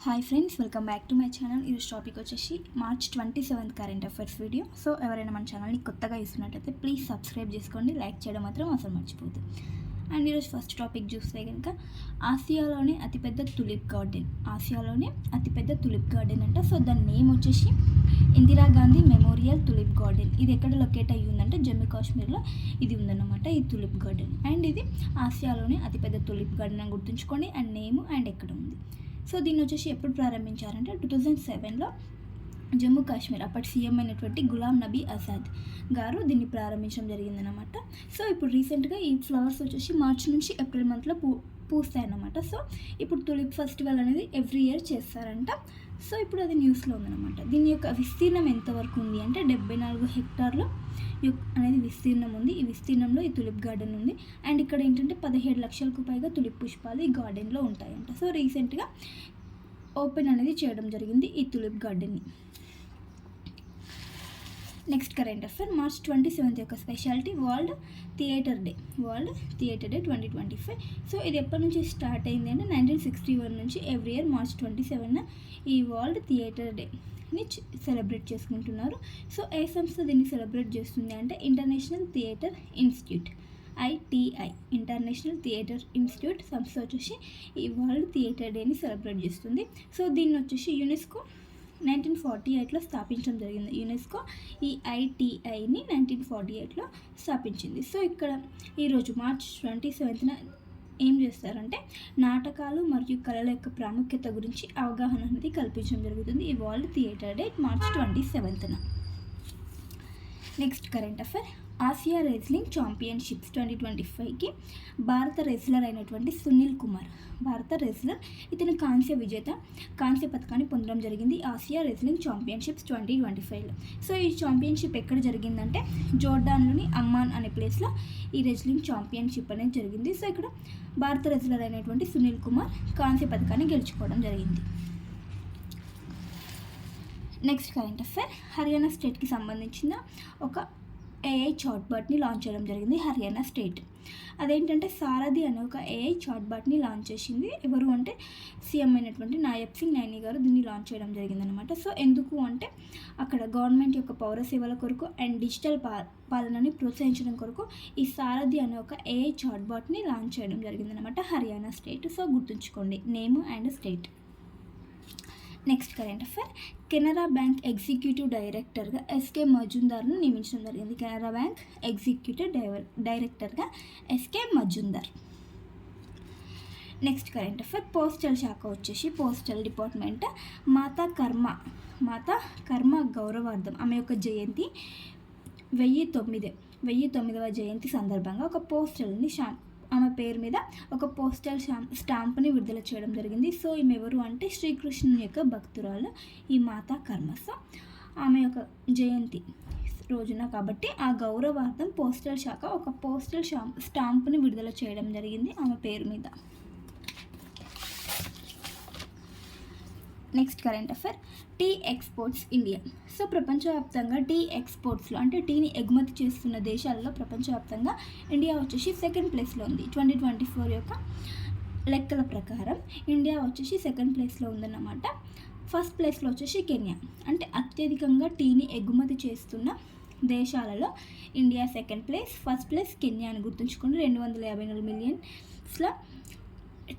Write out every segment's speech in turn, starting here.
Hi friends, welcome back to my channel. ఈరోజు topic వచ్చేసి March 27 current affairs video. So ఎవరైనా మన ఛానల్ని కొత్తగా ఇస్తున్నట్టయితే ప్లీజ్ సబ్స్క్రైబ్ చేసుకోండి, లైక్ చేయడం మాత్రం అసలు మర్చిపోద్దు. అండ్ ఈరోజు ఫస్ట్ టాపిక్ చూస్తే కనుక ఆసియాలోనే అతిపెద్ద తులిప్ గార్డెన్ అంట. సో దాని నేమ్ వచ్చేసి ఇందిరాగాంధీ మెమోరియల్ తులిప్ గార్డెన్. ఇది ఎక్కడ లొకేట్ అయ్యి ఉందంటే జమ్మూ కాశ్మీర్లో ఇది ఉందన్నమాట, ఈ తులిప్ గార్డెన్. అండ్ ఇది ఆసియాలోనే అతిపెద్ద తులిప్ గార్డెన్ అని గుర్తుంచుకోండి, అండ్ నేమ్ అండ్ ఎక్కడ ఉంది. సో దీన్ని వచ్చేసి ఎప్పుడు ప్రారంభించారంటే 2007లో జమ్మూ కాశ్మీర్ అప్పటి సీఎం అయినటువంటి గులాం నబీ ఆజాద్ గారు దీన్ని ప్రారంభించడం జరిగిందనమాట. సో ఇప్పుడు రీసెంట్గా ఈ ఫ్లవర్స్ వచ్చేసి మార్చి నుంచి ఏప్రిల్ మంత్లో పూస్తాయన్నమాట. సో ఇప్పుడు తులిప్ ఫెస్టివల్ అనేది ఎవ్రీ ఇయర్ చేస్తారంట. సో ఇప్పుడు అది న్యూస్లో ఉందన్నమాట. దీని యొక్క విస్తీర్ణం ఎంతవరకు ఉంది అంటే 74 హెక్టార్లు అనేది విస్తీర్ణం ఉంది. ఈ విస్తీర్ణంలో ఈ తులిప్ గార్డెన్ ఉంది. అండ్ ఇక్కడ ఏంటంటే 17 లక్షలకు పైగా తులిప్ పుష్పాలు ఈ గార్డెన్లో ఉంటాయంట. సో రీసెంట్గా ఓపెన్ అనేది చేయడం జరిగింది ఈ తులిప్ గార్డెన్ని. నెక్స్ట్ కరెంట్ అఫైర్, మార్చ్ 27 యొక్క speciality world theatre day 2025. So ఇది ఎప్పటి నుంచి స్టార్ట్ అయింది అంటే 1961 నుంచి ఎవ్రీ ఇయర్ మార్చ్ 27 ఈ వరల్డ్ థియేటర్ డేని సెలబ్రేట్ చేసుకుంటున్నారు. సో ఏ సంస్థ దీన్ని సెలబ్రేట్ చేస్తుంది అంటే international theatre institute, ITI international theatre institute సంస్థ వచ్చేసి ఈ వరల్డ్ థియేటర్ డేని సెలబ్రేట్ చేస్తుంది. సో దీన్ని వచ్చేసి యునెస్కో 1948లో స్థాపించడం జరిగింది. యునెస్కో ఈ ITIని 1948లో స్థాపించింది. సో ఇక్కడ ఈరోజు మార్చ్ 27న ఏం చేస్తారంటే నాటకాలు మరియు కళల యొక్క ప్రాముఖ్యత గురించి అవగాహన అనేది కల్పించడం జరుగుతుంది ఈ వరల్డ్ థియేటర్ డే మార్చ్ 27న. Next current affair, Asia wrestling championships 2025కి భారత రెజ్లర్ అయినటువంటి సునీల్ కుమార్, ఇతను కాంస్య పథకాన్ని పొందడం జరిగింది ఆసియా రెజ్లింగ్ ఛాంపియన్షిప్స్ 2025లో. సో ఈ ఛాంపియన్షిప్ ఎక్కడ జరిగిందంటే జోర్డాన్లోని అమ్మాన్ అనే ప్లేస్లో ఈ రెజ్లింగ్ ఛాంపియన్షిప్ అనేది జరిగింది. సో ఇక్కడ భారత రెజ్లర్ అయినటువంటి సునీల్ కుమార్ కాంస్య పథకాన్ని గెలుచుకోవడం జరిగింది. నెక్స్ట్ కరెంట్ అఫైర్, హర్యానా స్టేట్కి సంబంధించిన ఒక AI చాట్బాట్ని లాంచ్ చేయడం జరిగింది హర్యానా స్టేట్. అదేంటంటే సారథి అనే ఒక AI చాట్బాట్ని లాంచ్ చేసింది. ఎవరు అంటే సీఎం అయినటువంటి నాయబ్ సింగ్ నైని గారు దీన్ని లాంచ్ చేయడం జరిగిందనమాట. సో ఎందుకు అంటే అక్కడ గవర్నమెంట్ యొక్క పౌర సేవల కొరకు అండ్ డిజిటల్ పాలనని ప్రోత్సహించడం కొరకు ఈ సారథి అనే ఒక AI చాట్బాట్ని లాంచ్ చేయడం జరిగిందనమాట హర్యానా స్టేట్. సో గుర్తుంచుకోండి name and state. Next current affair, Canara bank executive డైరెక్టర్గా SK మజుందార్ను నియమించడం జరిగింది. కెనరా బ్యాంక్ ఎగ్జిక్యూటివ్ డైరెక్టర్గా SK Majumdar. Next current affair, postal శాఖ వచ్చేసి పోస్టల్ డిపార్ట్మెంట్ మాతా కర్మ గౌరవార్థం ఆమె యొక్క జయంతి 1009వ జయంతి సందర్భంగా ఒక పోస్టల్ని ఆమె పేరు మీద ఒక పోస్టల్ స్టాంప్ని విడుదల చేయడం జరిగింది. సో ఈమె ఎవరు అంటే శ్రీకృష్ణుని యొక్క భక్తురాలు ఈ మాతా కర్మ. సో ఆమె యొక్క జయంతి రోజున కాబట్టి ఆ గౌరవార్థం పోస్టల్ శాఖ ఒక పోస్టల్ స్టాంప్ని విడుదల చేయడం జరిగింది ఆమె పేరు మీద. Next current affair, tea exports India. So ప్రపంచవ్యాప్తంగా టీ ఎక్స్పోర్ట్స్లో అంటే టీని ఎగుమతి చేస్తున్న దేశాలలో ప్రపంచవ్యాప్తంగా ఇండియా వచ్చేసి సెకండ్ ప్లేస్లో ఉంది. 2024 యొక్క లెక్కల ప్రకారం ఇండియా వచ్చేసి సెకండ్ ప్లేస్లో ఉందన్నమాట. ఫస్ట్ ప్లేస్లో వచ్చేసి కెన్యా. అంటే అత్యధికంగా టీని ఎగుమతి చేస్తున్న దేశాలలో India second place, first place Kenya అని గుర్తుంచుకోండి. 254 మిలియన్స్ల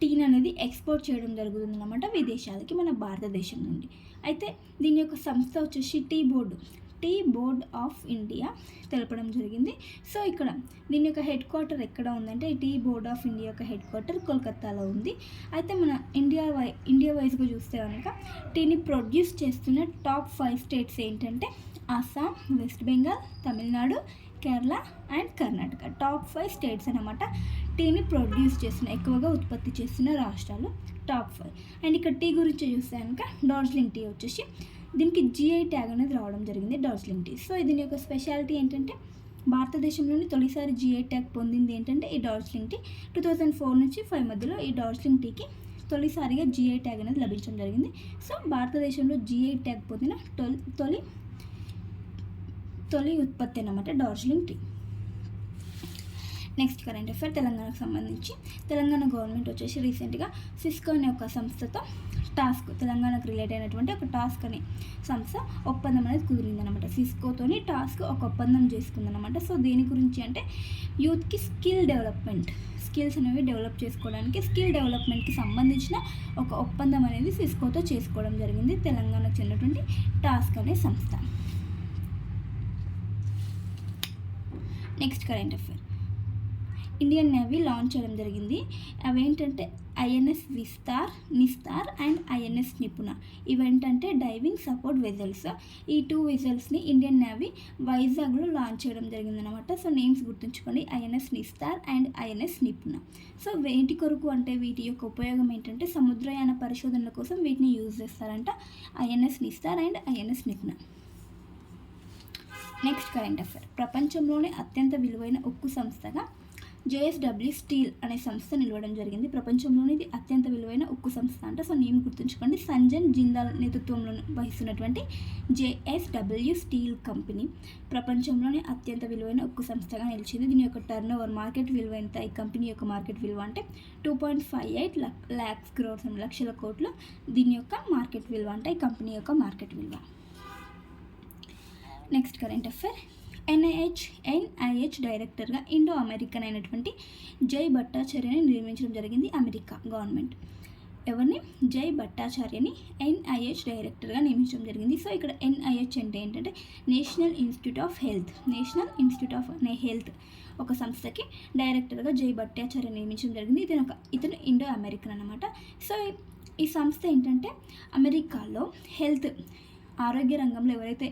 టీని అనేది ఎక్స్పోర్ట్ చేయడం జరుగుతుంది అన్నమాట విదేశాలకి మన భారతదేశం నుండి. అయితే దీని యొక్క సంస్థ వచ్చేసి టీ బోర్డ్ ఆఫ్ ఇండియా తెలపడం జరిగింది. సో ఇక్కడ దీని యొక్క హెడ్ క్వార్టర్ ఎక్కడ ఉందంటే టీ బోర్డ్ ఆఫ్ ఇండియా యొక్క హెడ్ క్వార్టర్ కోల్కతాలో ఉంది. అయితే మన ఇండియా వైజ్గా చూస్తే కనుక టీని ప్రొడ్యూస్ చేస్తున్న టాప్ 5 స్టేట్స్ ఏంటంటే Assam, west Bengal, Tamil Nadu, Kerala and Karnataka. Top 5 states అన్నమాట టీని ప్రొడ్యూస్ చేస్తున్న ఎక్కువగా ఉత్పత్తి చేస్తున్న రాష్ట్రాలు టాప్ 5. అండ్ ఇక్కడ టీ గురించి చూస్తే కనుక డార్జిలింగ్ టీ వచ్చేసి దీనికి GI ట్యాగ్ అనేది రావడం జరిగింది డార్జిలింగ్ టీ. సో దీని యొక్క స్పెషాలిటీ ఏంటంటే భారతదేశంలోని తొలిసారి GI ట్యాగ్ పొందింది ఏంటంటే ఈ డార్జిలింగ్ టీ. 2004 నుంచి 5 మధ్యలో ఈ డార్జిలింగ్ టీకి తొలిసారిగా GI ట్యాగ్ అనేది లభించడం జరిగింది. సో భారతదేశంలో GI ట్యాగ్ పొందిన తొలి ఉత్పత్తి అన్నమాట Darjeeling tea. Next current affair, తెలంగాణకు సంబంధించి తెలంగాణ గవర్నమెంట్ వచ్చేసి రీసెంట్గా సిస్కో అనే ఒక సంస్థతో టాస్క్, తెలంగాణకు రిలేట్ అయినటువంటి ఒక టాస్క్ అనే సంస్థ ఒప్పందం అనేది కుదిరిందనమాట. సిస్కోతోని టాస్క్ ఒక ఒప్పందం చేసుకుందనమాట. సో దేని గురించి అంటే యూత్కి స్కిల్స్ అనేవి డెవలప్ చేసుకోవడానికి, స్కిల్ డెవలప్మెంట్కి సంబంధించిన ఒక ఒప్పందం అనేది సిస్కోతో చేసుకోవడం జరిగింది తెలంగాణకు చెందినటువంటి టాస్క్ అనే సంస్థ. Next current affair, Indian navy launch చేయడం జరిగింది. అవేంటంటే INS Nistar and INS Nipun. ఇవేంటంటే డైవింగ్ సపోర్ట్ వెజల్స్. ఈ 2 వెజల్స్ని ఇండియన్ నేవీ వైజాగ్లో లాంచ్ చేయడం జరిగిందనమాట. సో నేమ్స్ గుర్తుంచుకోండి, INS Nistar and INS Nipun. So వేటి కొరకు అంటే వీటి యొక్క ఉపయోగం ఏంటంటే సముద్రయాన పరిశోధనల కోసం వీటిని యూజ్ చేస్తారంట, INS Nistar and INS Nipun. Next current affair, ప్రపంచంలోనే అత్యంత విలువైన ఉక్కు సంస్థగా JSW స్టీల్ అనే సంస్థ నిలవడం జరిగింది. ప్రపంచంలోనే ఇది అత్యంత విలువైన ఉక్కు సంస్థ అంట. సో నేమ్ గుర్తుంచుకోండి, సంజన్ జిందాల్ నేతృత్వంలో వహిస్తున్నటువంటి JSW స్టీల్ కంపెనీ ప్రపంచంలోనే అత్యంత విలువైన ఉక్కు సంస్థగా నిలిచింది. దీని యొక్క టర్న్ ఓవర్ మార్కెట్ విలువ ఎంత? ఈ కంపెనీ యొక్క మార్కెట్ విలువ అంటే 2.58 lakhs crores, లక్షల కోట్లు దీని యొక్క మార్కెట్ విలువ అంటే ఈ కంపెనీ యొక్క మార్కెట్ విలువ. నెక్స్ట్ కరెంట్ అఫైర్, NIH డైరెక్టర్గా ఇండో అమెరికన్ అయినటువంటి జై భట్టాచార్యని నియమించడం జరిగింది అమెరికా గవర్నమెంట్. ఎవరిని? జై భట్టాచార్యని NIH డైరెక్టర్గా నియమించడం జరిగింది. సో ఇక్కడ NIH అంటే ఏంటంటే నేషనల్ ఇన్స్టిట్యూట్ ఆఫ్ హెల్త్ ఒక సంస్థకి డైరెక్టర్గా జై భట్టాచార్య నియమించడం జరిగింది. ఇతను ఇండో అమెరికన్ అనమాట. సో ఈ సంస్థ ఏంటంటే అమెరికాలో ఆరోగ్య రంగంలో ఎవరైతే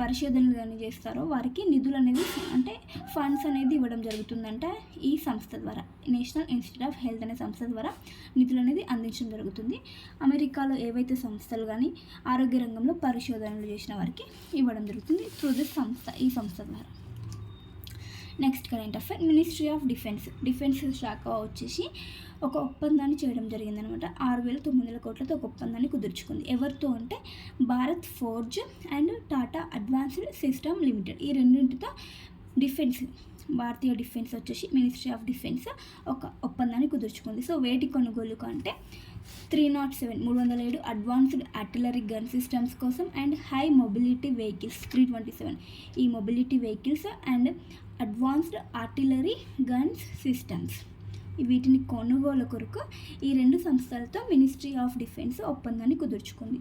పరిశోధనలు కానీ చేస్తారో వారికి నిధులు అనేది అంటే ఫండ్స్ అనేది ఇవ్వడం జరుగుతుందంట. ఈ సంస్థ ద్వారా నేషనల్ ఇన్స్టిట్యూట్ ఆఫ్ హెల్త్ అనే సంస్థ ద్వారా నిధులు అనేది అందించడం జరుగుతుంది. అమెరికాలో ఏవైతే సంస్థలు కానీ ఆరోగ్య రంగంలో పరిశోధనలు చేసిన వారికి ఇవ్వడం జరుగుతుంది త్రూ ఈ సంస్థ ద్వారా. Next current affair, ministry of defence శాఖ వచ్చేసి ఒక ఒప్పందాన్ని చేయడం జరిగిందనమాట. 6,900 కోట్లతో ఒక ఒప్పందాన్ని కుదుర్చుకుంది. ఎవరితో అంటే Bharat forge and Tata advanced system limited. ఈ రెండింటితో భారతీయ డిఫెన్స్ వచ్చేసి మినిస్ట్రీ ఆఫ్ డిఫెన్స్ ఒక ఒప్పందాన్ని కుదుర్చుకుంది. సో వేటి కొనుగోలుకు అంటే 307 అడ్వాన్స్డ్ ఆర్టిలరీ గన్ సిస్టమ్స్ కోసం అండ్ హై మొబిలిటీ వెహికల్స్ 327 ఈ mobility vehicles and advanced artillery guns systems వీటిని కొనుగోలు కొరకు ఈ 2 సంస్థలతో మినిస్ట్రీ ఆఫ్ డిఫెన్స్ ఒప్పందాన్ని కుదుర్చుకుంది.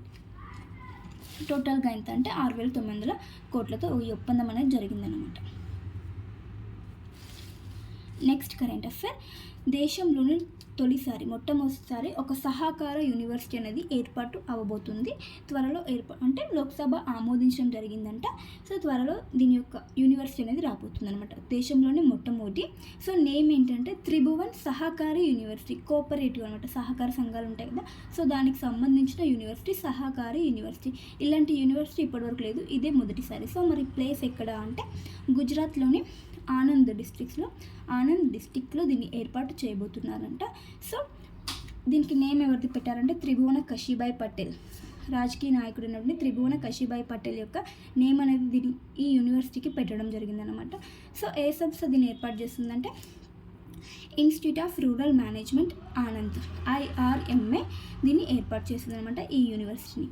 టోటల్గా ఎంత అంటే 6,900 కోట్లతో ఈ ఒప్పందం అనేది జరిగిందనమాట. నెక్స్ట్ కరెంట్ అఫైర్, దేశంలోని మొట్టమొదటిసారి ఒక సహకార యూనివర్సిటీ అనేది ఏర్పాటు అవ్వబోతుంది. త్వరలో అంటే లోక్సభ ఆమోదించడం జరిగిందంట. సో త్వరలో దీని యొక్క యూనివర్సిటీ అనేది రాబోతుంది అనమాట, దేశంలోనే మొట్టమొదటి. సో నేమ్ ఏంటంటే త్రిభువన్ సహకారి యూనివర్సిటీ, కోఆపరేటివ్ అనమాట, సహకార సంఘాలు ఉంటాయి కదా, సో దానికి సంబంధించిన యూనివర్సిటీ సహకారి యూనివర్సిటీ. ఇలాంటి యూనివర్సిటీ ఇప్పటివరకు లేదు, ఇదే మొదటిసారి. సో మరి ప్లేస్ ఎక్కడ అంటే గుజరాత్లోని ఆనంద్ డిస్టిక్లో దీన్ని ఏర్పాటు చేయబోతున్నారంట. సో దీనికి నేమ్ ఎవరిది పెట్టారంటే త్రిభువన కషిభాయ్ పటేల్, రాజకీయ నాయకుడు ఉన్నటువంటి త్రిభువన కషిభాయ్ పటేల్ యొక్క నేమ్ అనేది ఈ యూనివర్సిటీకి పెట్టడం జరిగిందనమాట. సో ఏ సంస్థ దీన్ని ఏర్పాటు చేస్తుందంటే institute of rural management Anand IRMA దీన్ని ఏర్పాటు చేస్తుందనమాట ఈ యూనివర్సిటీని.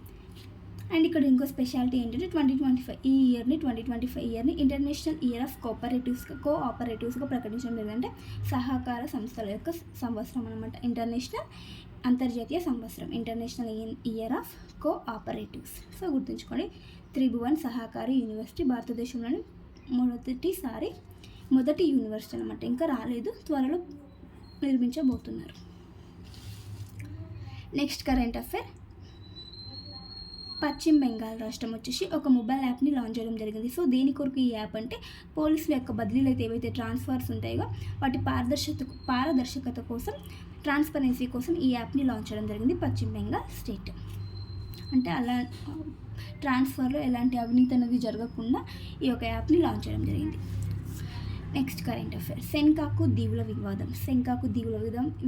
అండ్ ఇక్కడ ఇంకో స్పెషాలిటీ ఏంటంటే 2025 ఇయర్ని ఇంటర్నేషనల్ ఇయర్ ఆఫ్ కోఆపరేటివ్స్గా ప్రకటించడం లేదంటే సహకార సంస్థల యొక్క సంవత్సరం అనమాట. అంతర్జాతీయ సంవత్సరం, international year of cooperatives. So గుర్తుంచుకోండి, త్రిభువన్ సహకారి యూనివర్సిటీ భారతదేశంలోని మొదటి యూనివర్సిటీ అనమాట. ఇంకా రాలేదు, త్వరలో నిర్మించబోతున్నారు. నెక్స్ట్ కరెంట్ అఫైర్, పశ్చిమ బెంగాల్ రాష్ట్రం వచ్చేసి ఒక మొబైల్ యాప్ని లాంచ్ చేయడం జరిగింది. సో దేని కొరకు ఈ యాప్ అంటే పోలీసుల యొక్క బదిలీలు అయితే ఏవైతే ట్రాన్స్ఫర్స్ ఉంటాయో వాటి పారదర్శకత కోసం, ట్రాన్స్పరెన్సీ కోసం ఈ యాప్ని లాంచ్ చేయడం జరిగింది పశ్చిమ బెంగాల్ స్టేట్. అంటే అలా ట్రాన్స్ఫర్లో ఎలాంటి అవినీతి అనేది జరగకుండా ఈ యొక్క యాప్ని లాంచ్ చేయడం జరిగింది. నెక్స్ట్ కరెంట్ అఫైర్, సెన్కాకు దీవుల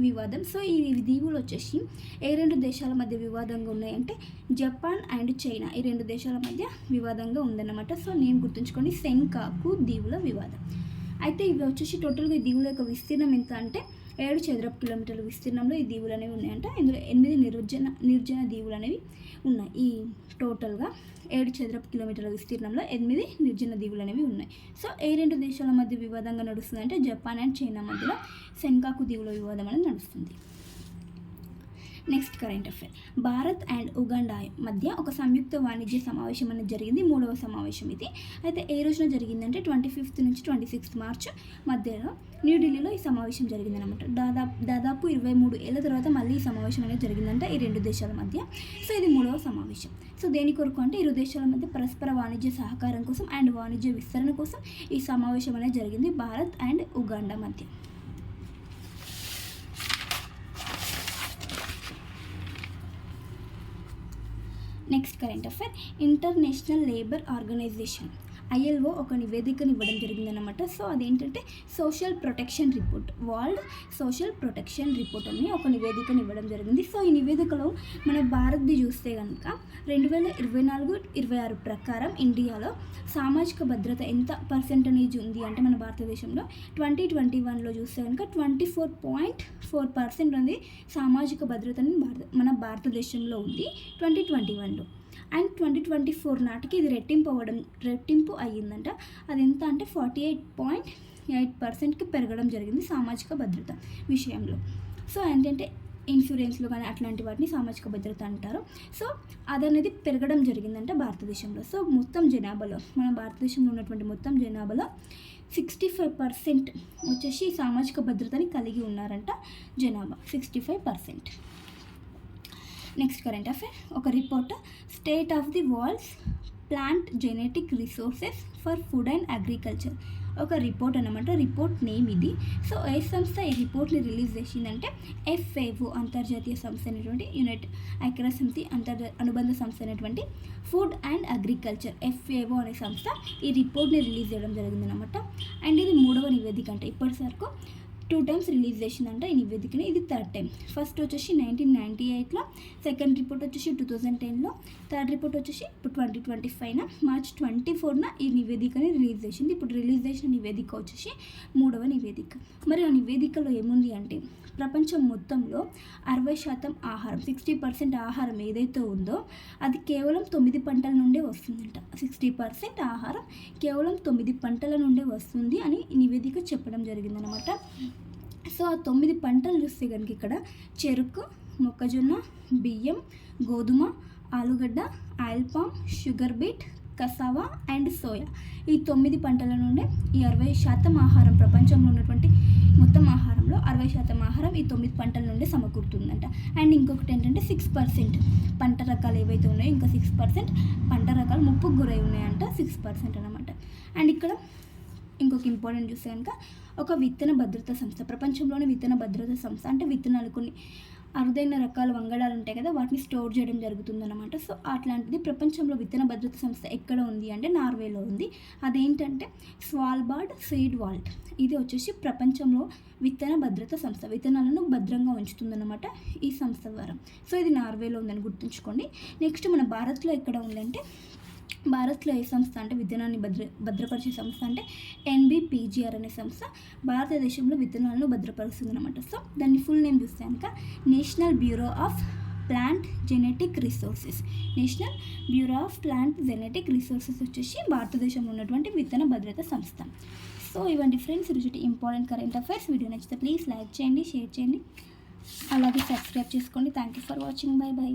వివాదం. సో ఈ దీవులు వచ్చేసి ఏ 2 దేశాల మధ్య వివాదంగా ఉన్నాయంటే జపాన్ అండ్ చైనా, ఈ 2 దేశాల మధ్య వివాదంగా ఉందన్నమాట. సో నేను గుర్తుంచుకోండి, సెన్కాకు దీవుల వివాదం. అయితే ఇవి వచ్చేసి టోటల్గా ఈ దీవుల యొక్క విస్తీర్ణం ఎంత అంటే 7 చదరపు కిలోమీటర్ల విస్తీర్ణంలో ఈ దీవులు అనేవి ఉన్నాయంట. ఇందులో 8 నిర్జన దీవులు అనేవి ఉన్నాయి. ఈ టోటల్గా 7 చదరపు కిలోమీటర్ల విస్తీర్ణంలో 8 నిర్జన దీవులు అనేవి ఉన్నాయి. సో ఏ 2 దేశాల మధ్య వివాదంగా నడుస్తుందంటే జపాన్ అండ్ చైనా మధ్యలో సెన్కాకు దీవుల వివాదం అనేది నడుస్తుంది. Next current affair. Bharat and Uganda మధ్య ఒక సంయుక్త వాణిజ్య సమావేశం అనేది జరిగింది, 3వ సమావేశం ఇది. అయితే ఏ రోజున జరిగిందంటే 25 నుంచి 26 మార్చ్ మధ్యలో న్యూఢిల్లీలో ఈ సమావేశం జరిగిందనమాట. దాదాపు 23 ఏళ్ళ తర్వాత మళ్ళీ ఈ సమావేశం అనేది జరిగిందంట ఈ 2 దేశాల మధ్య. సో ఇది 3వ సమావేశం. సో దేని కొరకు అంటే 2 దేశాల మధ్య పరస్పర వాణిజ్య సహకారం కోసం అండ్ వాణిజ్య విస్తరణ కోసం ఈ సమావేశం అనేది జరిగింది భారత్ అండ్ ఉగాండా మధ్య. Next current affair. International Labour Organisation ILO ఒక నివేదికను ఇవ్వడం జరిగిందన్నమాట. సో అదేంటంటే social protection report, world social protection report అని ఒక నివేదికను ఇవ్వడం జరిగింది. సో ఈ నివేదికలో మన భారత్ది చూస్తే కనుక 2024-26 ప్రకారం ఇండియాలో సామాజిక భద్రత ఎంత పర్సెంటేజ్ ఉంది అంటే మన భారతదేశంలో 2021లో చూస్తే కనుక 24.4% అనేది సామాజిక భద్రతని మన భారతదేశంలో ఉంది 2021లో. అండ్ 2024 నాటికి ఇది రెట్టింపు అయ్యిందంట. అది ఎంత అంటే 48.8%కి పెరగడం జరిగింది సామాజిక భద్రత విషయంలో. సో ఏంటంటే ఇన్సూరెన్స్లు కానీ అట్లాంటి వాటిని సామాజిక భద్రత అంటారు. సో అదనేది పెరగడం జరిగిందంట భారతదేశంలో. సో మొత్తం జనాభాలో మన భారతదేశంలో ఉన్నటువంటి మొత్తం జనాభాలో 65% వచ్చేసి సామాజిక భద్రతని కలిగి ఉన్నారంట జనాభా, 65%. Next current affair. ఒక report state of the world's plant genetic resources for food and agriculture ఒక రిపోర్ట్ అనమాట. రిపోర్ట్ నేమ్ ఇది. సో ఏ సంస్థ ఈ రిపోర్ట్ని రిలీజ్ చేసిందంటే FAO అంతర్జాతీయ సంస్థ అయినటువంటి యునైటెడ్ ఐక్యరాజ్యసమితి అనుబంధ సంస్థ అయినటువంటి ఫుడ్ అండ్ అగ్రికల్చర్ FAO అనే సంస్థ ఈ రిపోర్ట్ని రిలీజ్ చేయడం జరిగిందనమాట. అండ్ ఇది 3వ నివేదిక అంటే ఇప్పటివరకు 2 times రిలీజ్ చేసిందంట ఈ నివేదికని. ఇది 3rd టైం. ఫస్ట్ వచ్చేసి 1998లో, సెకండ్ రిపోర్ట్ వచ్చేసి 2010లో, థర్డ్ రిపోర్ట్ వచ్చేసి ఇప్పుడు 2025 మార్చ్ 24న ఈ నివేదికని రిలీజ్ చేసింది. ఇప్పుడు రిలీజ్ చేసిన నివేదిక వచ్చేసి 3వ నివేదిక. మరి ఆ నివేదికలో ఏముంది అంటే ప్రపంచం మొత్తంలో 60% ఆహారం, 60% ఆహారం ఏదైతే ఉందో అది కేవలం 9 పంటల నుండే వస్తుందంట. 60% ఆహారం కేవలం 9 పంటల నుండే వస్తుంది అని ఈ నివేదిక చెప్పడం జరిగిందనమాట. సో ఆ 9 పంటలు చూస్తే కనుక ఇక్కడ చెరుకు, మొక్కజొన్న, బియ్యం, గోధుమ, ఆలుగడ్డ, oil palm, sugar beat, cassava and soya, ఈ 9 పంటల నుండే ఈ 60% ఆహారం, ప్రపంచంలో ఉన్నటువంటి మొత్తం ఆహారంలో 60% ఆహారం ఈ 9 పంటల నుండే సమకూరుతుందంట. అండ్ ఇంకొకటి ఏంటంటే 6% పంట రకాలు ఏవైతే ఉన్నాయో ఇంకా 6% పంట రకాలు ముప్పుకు గురై ఉన్నాయంట, 6% అనమాట. అండ్ ఇక్కడ ఇంకొక ఇంపార్టెంట్ చూస్తే కనుక ఒక విత్తన భద్రతా సంస్థ, ప్రపంచంలోని విత్తన భద్రతా సంస్థ అంటే విత్తనాలు కొన్ని అరుదైన రకాల వంగడాలు ఉంటాయి కదా వాటిని స్టోర్ చేయడం జరుగుతుందన్నమాట. సో అట్లాంటిది ప్రపంచంలో విత్తన భద్రతా సంస్థ ఎక్కడ ఉంది అంటే నార్వేలో ఉంది. అదేంటంటే స్వాల్బార్డ్ సీడ్ వాల్ట్. ఇది వచ్చేసి ప్రపంచంలో విత్తన భద్రతా సంస్థ, విత్తనాలను భద్రంగా ఉంచుతుందన్నమాట ఈ సంస్థ ద్వారా. సో ఇది నార్వేలో ఉందని గుర్తుంచుకోండి. నెక్స్ట్ మన భారత్లో ఎక్కడ ఉందంటే భారత్లో ఏ సంస్థ అంటే విత్తనాన్ని భద్రపరిచే సంస్థ అంటే NBPGR అనే సంస్థ భారతదేశంలో విత్తనాలను భద్రపరుస్తుంది అనమాట. సో దాన్ని ఫుల్ నేమ్ చూస్తే కనుక national bureau of plant genetic resources. National bureau of plant genetic resources వచ్చేసి భారతదేశంలో ఉన్నటువంటి విత్తన భద్రతా సంస్థ. సో ఇవంటి ఫ్రెండ్స్ ఈరోజు ఇంపార్టెంట్ కరెంట్ అఫైర్స్. వీడియో నచ్చితే ప్లీజ్ లైక్ చేయండి, షేర్ చేయండి, అలాగే సబ్స్క్రైబ్ చేసుకోండి. Thank you for watching. By by.